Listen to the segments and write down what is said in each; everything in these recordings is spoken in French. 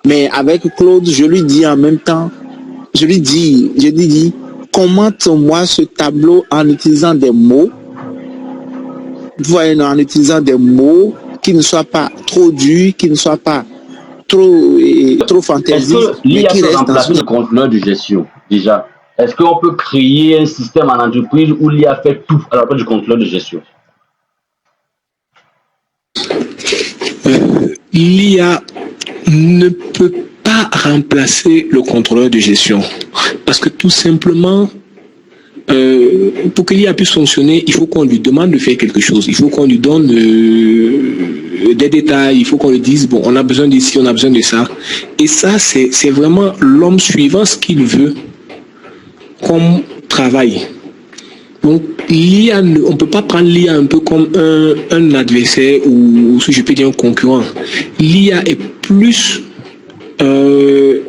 Mais avec Claude, je lui dis en même temps, je lui dis, commente-moi ce tableau en utilisant des mots, vous voyez, en utilisant des mots qui ne soient pas trop durs, qui ne soient pas trop Est-ce fantaisistes, que mais l'IA qui peut restent dans remplacer une... le contrôleur de gestion, déjà? Est-ce qu'on peut créer un système en entreprise où l'IA fait tout à la place du contrôleur de gestion? L'IA ne peut pas remplacer le contrôleur de gestion parce que tout simplement, pour que l'IA puisse fonctionner, il faut qu'on lui demande de faire quelque chose, il faut qu'on lui donne des détails, il faut qu'on lui dise, bon, on a besoin d'ici, on a besoin de ça. Et ça, c'est vraiment l'homme suivant ce qu'il veut comme travail. Donc, l'IA, on ne peut pas prendre l'IA un peu comme un adversaire ou, si je peux dire, un concurrent. L'IA est plus un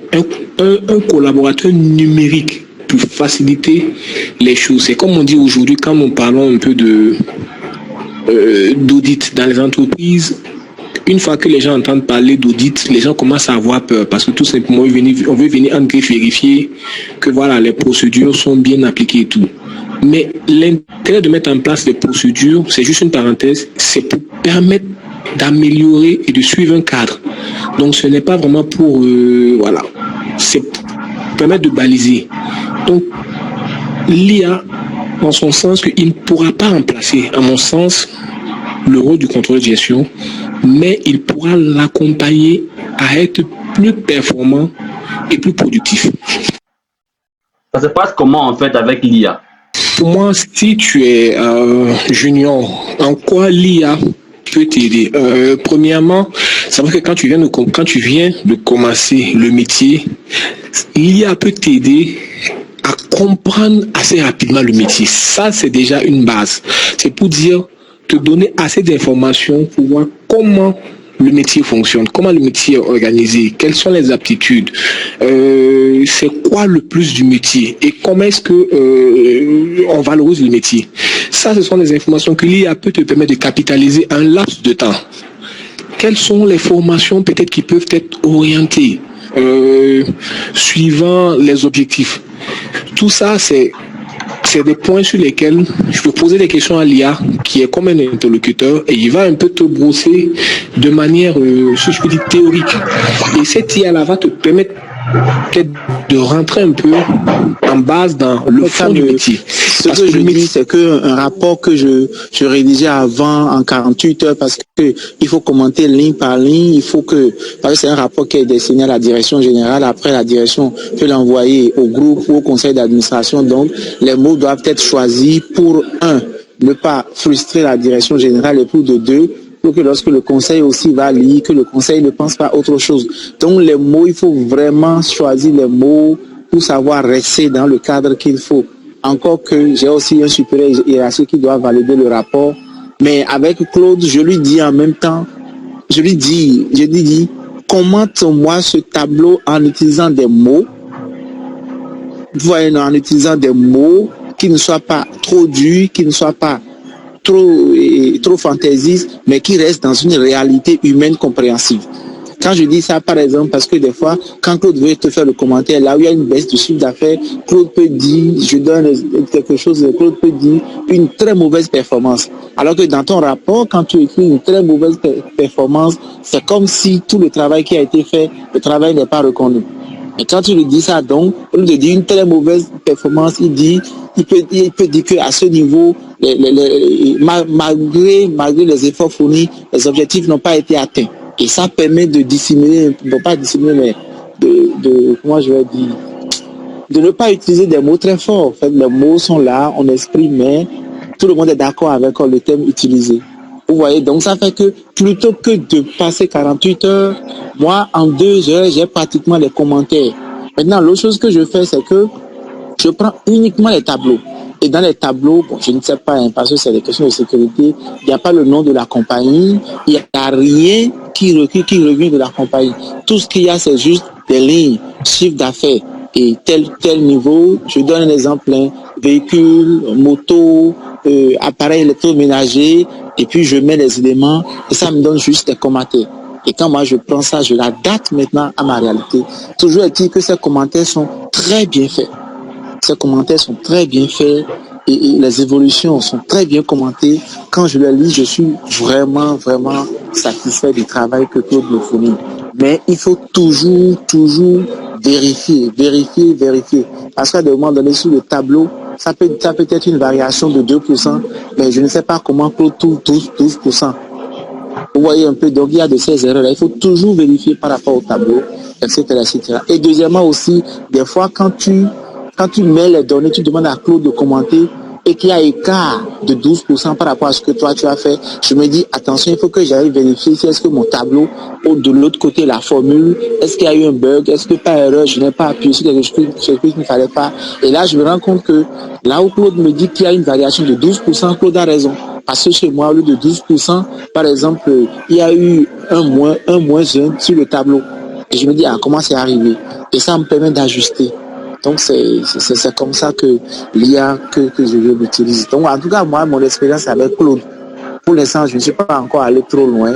collaborateur numérique pour faciliter les choses. C'est comme on dit aujourd'hui, quand nous parlons un peu d'audit dans les entreprises, une fois que les gens entendent parler d'audit, les gens commencent à avoir peur parce que tout simplement, on veut venir en greffe vérifier que voilà, les procédures sont bien appliquées et tout. Mais l'intérêt de mettre en place des procédures, c'est juste une parenthèse, c'est pour permettre d'améliorer et de suivre un cadre. Donc ce n'est pas vraiment pour, voilà, c'est pour permettre de baliser. Donc l'IA, dans son sens, qu'il ne pourra pas remplacer, à mon sens, le rôle du contrôleur de gestion, mais il pourra l'accompagner à être plus performant et plus productif. Ça se passe comment en fait avec l'IA? Pour moi, si tu es junior, en quoi l'IA peut t'aider? Premièrement, c'est vrai que quand tu viens de commencer le métier, l'IA peut t'aider à comprendre assez rapidement le métier. Ça, c'est déjà une base. C'est pour dire, te donner assez d'informations pour voir comment le métier fonctionne, comment le métier est organisé, quelles sont les aptitudes, c'est quoi le plus du métier et comment est-ce que on valorise le métier. Ça, ce sont des informations que l'IA peut te permettre de capitaliser un laps de temps. Quelles sont les formations peut-être qui peuvent être orientées suivant les objectifs. Tout ça, c'est des points sur lesquels je peux poser des questions à l'IA qui est comme un interlocuteur et il va un peu te brosser de manière, si je peux dire, théorique. Et cette IA-là va te permettre peut-être de rentrer un peu en base dans le fond du métier. Ce que je dis, c'est qu'un rapport que je rédigeais avant en 48 heures parce que il faut commenter ligne par ligne, parce que c'est un rapport qui est destiné à la direction générale, après la direction peut l'envoyer au groupe ou au conseil d'administration, donc les mots doivent être choisis pour ne pas frustrer la direction générale et pour deux, pour que lorsque le conseil aussi va lire, que le conseil ne pense pas à autre chose. Donc les mots, il faut vraiment choisir les mots pour savoir rester dans le cadre qu'il faut. Encore que j'ai aussi un supérieur hiérarchique qui doit valider le rapport. Mais avec Claude, je lui dis en même temps, je lui dis, commente-moi ce tableau en utilisant des mots. Vous voyez, en utilisant des mots qui ne soient pas trop durs, qui ne soient pas trop fantaisistes, mais qui restent dans une réalité humaine compréhensible. Quand je dis ça, par exemple, parce que des fois, quand Claude veut te faire le commentaire, là où il y a une baisse du chiffre d'affaires, Claude peut dire, je donne quelque chose, Claude peut dire une très mauvaise performance. Alors que dans ton rapport, quand tu écris une très mauvaise performance, c'est comme si tout le travail qui a été fait, le travail n'est pas reconnu. Et quand tu lui dis ça, donc, au lieu de dire une très mauvaise performance, il peut dire qu'à ce niveau, malgré les efforts fournis, les objectifs n'ont pas été atteints. Et ça permet de dissimuler, pas dissimuler, mais comment je vais dire, de ne pas utiliser des mots très forts. En fait, les mots sont là, on exprime, mais tout le monde est d'accord avec le thème utilisé. Vous voyez, donc ça fait que plutôt que de passer 48 heures, moi, en 2 heures, j'ai pratiquement les commentaires. Maintenant, l'autre chose que je fais, c'est que je prends uniquement les tableaux. Et dans les tableaux, bon, je ne sais pas, parce que c'est des questions de sécurité, il n'y a pas le nom de la compagnie, il n'y a rien qui revient de la compagnie. Tout ce qu'il y a, c'est juste des lignes, chiffre d'affaires et tel niveau. Je donne un exemple, véhicule, moto, appareil électroménager, et puis je mets les éléments et ça me donne juste des commentaires. Et quand moi je prends ça, je l'adapte maintenant à ma réalité. Toujours est-il que ces commentaires sont très bien faits. Ces commentaires sont très bien faits et les évolutions sont très bien commentées. Quand je les lis, je suis vraiment satisfait du travail que Claude me fournit. Mais il faut toujours vérifier. Parce qu'à un moment donné, sur le tableau, ça peut être une variation de 2%, mais je ne sais pas comment Claude trouve 12%. Vous voyez un peu, donc il y a de ces erreurs-là. Il faut toujours vérifier par rapport au tableau, etc. Et deuxièmement aussi, des fois, quand tu mets les données, tu demandes à Claude de commenter et qu'il y a écart de 12% par rapport à ce que toi tu as fait, je me dis, attention, il faut que j'aille vérifier si est-ce que mon tableau, ou de l'autre côté, la formule, est-ce qu'il y a eu un bug, est-ce que par erreur, je n'ai pas appuyé sur quelque chose qu'il ne fallait pas. Et là, je me rends compte que là où Claude me dit qu'il y a une variation de 12%, Claude a raison. Parce que chez moi, au lieu de 12%, par exemple, il y a eu un moins 1 sur le tableau. Et je me dis, comment c'est arrivé? Et ça me permet d'ajuster. Donc, c'est comme ça que l'IA que je veux l'utiliser. Donc, en tout cas, moi, mon expérience avec Claude, pour l'instant, je ne suis pas encore allé trop loin.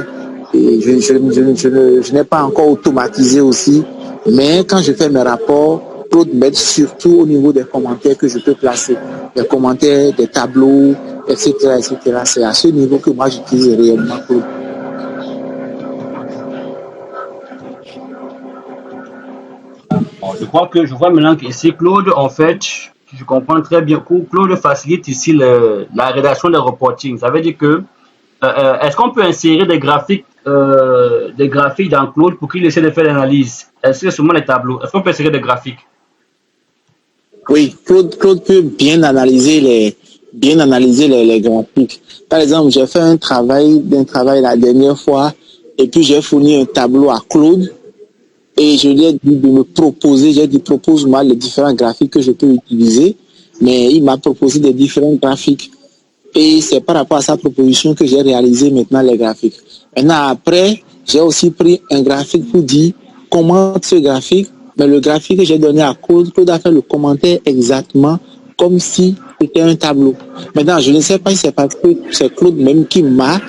Et je n'ai pas encore automatisé aussi. Mais quand je fais mes rapports, Claude m'aide surtout au niveau des commentaires que je peux placer. Des commentaires, des tableaux, etc. C'est à ce niveau que moi, j'utilise réellement Claude. Je crois que je vois maintenant qu'ici, Claude, en fait, je comprends très bien. Claude facilite ici la rédaction des reporting. Ça veut dire que, est-ce qu'on peut insérer des graphiques dans Claude pour qu'il essaie de faire l'analyse? Est-ce que seulement les tableaux? Est-ce qu'on peut insérer des graphiques? Oui, Claude peut bien analyser les graphiques. Par exemple, j'ai fait un travail la dernière fois et puis j'ai fourni un tableau à Claude. Et je lui ai dit de me proposer, j'ai dit propose-moi les différents graphiques que je peux utiliser, mais il m'a proposé des différents graphiques. Et c'est par rapport à sa proposition que j'ai réalisé maintenant les graphiques. Maintenant après, j'ai aussi pris un graphique pour dire comment ce graphique, mais le graphique que j'ai donné à Claude a fait le commentaire exactement comme si c'était un tableau. Maintenant, je ne sais pas si c'est parce que c'est Claude même qui m'a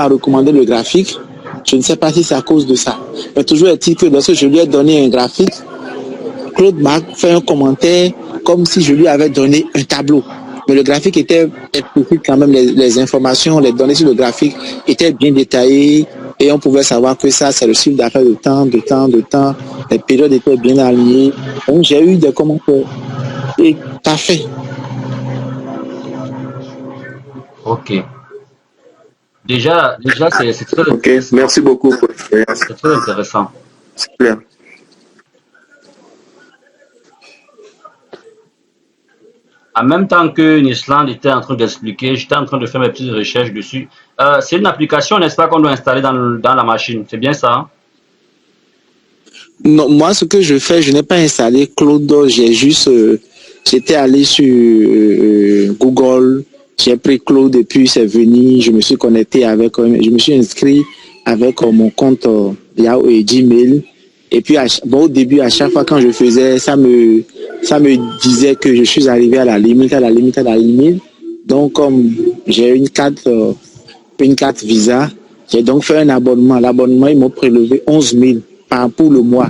recommandé le graphique. Je ne sais pas si c'est à cause de ça. Mais toujours est-il que lorsque je lui ai donné un graphique, Claude m'a fait un commentaire comme si je lui avais donné un tableau. Mais le graphique était explicite quand même, les informations, les données sur le graphique étaient bien détaillées et on pouvait savoir que ça, c'est le chiffre d'affaires de temps. Les périodes étaient bien alignées. Donc j'ai eu des commentaires. Et parfait. Ok. Déjà c'est très Ok, merci beaucoup. C'est très intéressant. C'est clair. En même temps que Nisland était en train d'expliquer, j'étais en train de faire mes petites recherches dessus. C'est une application, n'est-ce pas, qu'on doit installer dans la machine. C'est bien ça? Hein? Non, moi, ce que je fais, je n'ai pas installé Claude. J'étais allé sur Google, j'ai pris Claude et puis c'est venu. Je me suis connecté je me suis inscrit avec mon compte Yahoo et Gmail. Et puis, au début, à chaque fois quand je faisais, ça me disait que je suis arrivé à la limite. Donc, comme j'ai une carte Visa, j'ai donc fait un abonnement. L'abonnement, ils m'ont prélevé 11 000 pour le mois.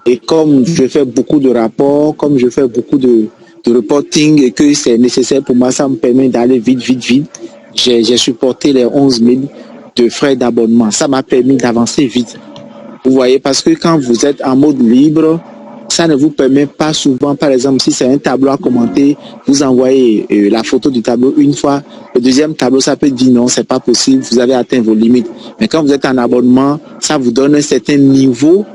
Et comme je fais beaucoup de rapports, comme je fais beaucoup de reporting et que c'est nécessaire pour moi, ça me permet d'aller vite. J'ai supporté les 11 000 de frais d'abonnement. Ça m'a permis d'avancer vite. Vous voyez, parce que quand vous êtes en mode libre, ça ne vous permet pas souvent, par exemple, si c'est un tableau à commenter, vous envoyez la photo du tableau une fois. Le deuxième tableau, ça peut dire non, c'est pas possible, vous avez atteint vos limites. Mais quand vous êtes en abonnement, ça vous donne un certain niveau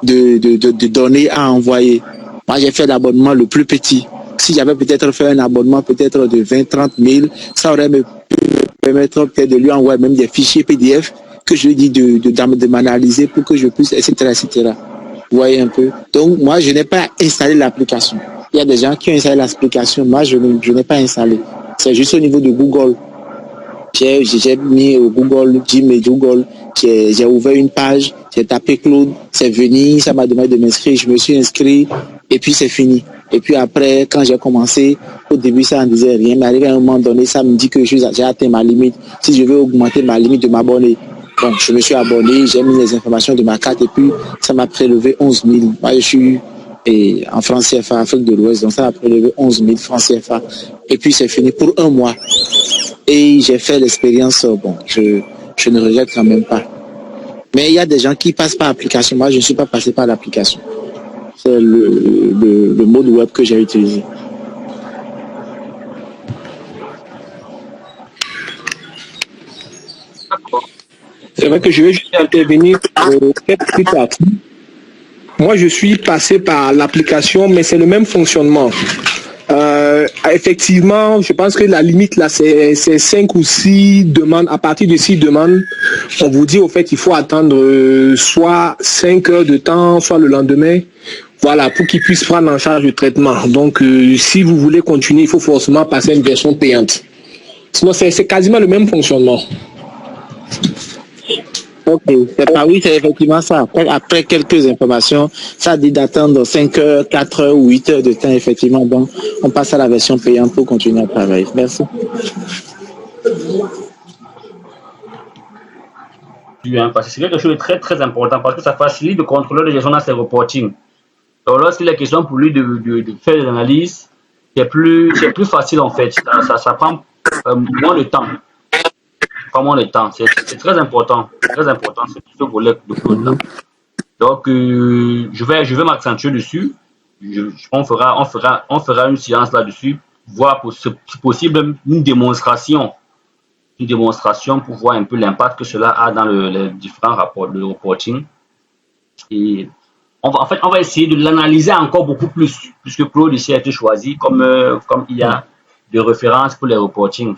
de données à envoyer. Moi, j'ai fait l'abonnement le plus petit. Si j'avais peut-être fait un abonnement peut-être de 20-30 000, ça aurait me permettre peut-être de lui envoyer même des fichiers PDF que je lui dis de m'analyser pour que je puisse, etc. Vous voyez un peu. Donc, moi, je n'ai pas installé l'application. Il y a des gens qui ont installé l'application. Moi, je n'ai pas installé. C'est juste au niveau de Google. J'ai mis au Google, Gmail, Google. J'ai ouvert une page, j'ai tapé Claude, c'est venu, ça m'a demandé de m'inscrire. Je me suis inscrit et puis c'est fini. Et puis après, quand j'ai commencé, au début, ça ne disait rien. Mais arrivé à un moment donné, ça me dit que j'ai atteint ma limite. Si je veux augmenter ma limite de m'abonner, Bon, je me suis abonné, j'ai mis les informations de ma carte et puis ça m'a prélevé 11 000. Moi, je suis en francs CFA, Afrique de l'Ouest, donc ça m'a prélevé 11 000 francs CFA. Et puis c'est fini pour un mois. Et j'ai fait l'expérience, bon, je ne regrette quand même pas. Mais il y a des gens qui passent par l'application. Moi, je ne suis pas passé par l'application. C'est le mode web que j'ai utilisé. C'est vrai que je vais juste intervenir pour quelques petites parties. Moi, je suis passé par l'application, mais c'est le même fonctionnement. Effectivement, je pense que la limite là, c'est 5 ou 6 demandes. À partir de 6 demandes, on vous dit au fait il faut attendre soit 5 heures de temps, soit le lendemain, voilà, pour qu'ils puissent prendre en charge le traitement. Donc, si vous voulez continuer, il faut forcément passer à une version payante. Sinon, c'est quasiment le même fonctionnement. Ok, oui, c'est effectivement ça. Après quelques informations, ça dit d'attendre 5 heures, 4 heures ou 8 heures de temps, effectivement. Donc, on passe à la version payante pour continuer à travailler. Merci. Parce que c'est quelque chose de très très important parce que ça facilite le contrôleur de gestion dans ses reporting. Donc, lorsqu'il est question pour lui de faire des analyses, c'est plus facile en fait. Ça prend moins de temps. C'est très important. Très important, c'est ce volet de code là. Donc, je vais m'accentuer dessus. On fera une séance là-dessus, voir si possible une démonstration pour voir un peu l'impact que cela a dans les différents rapports de reporting. Et on va essayer de l'analyser encore beaucoup plus, puisque Claude ici a été choisi comme IA de référence pour les reporting.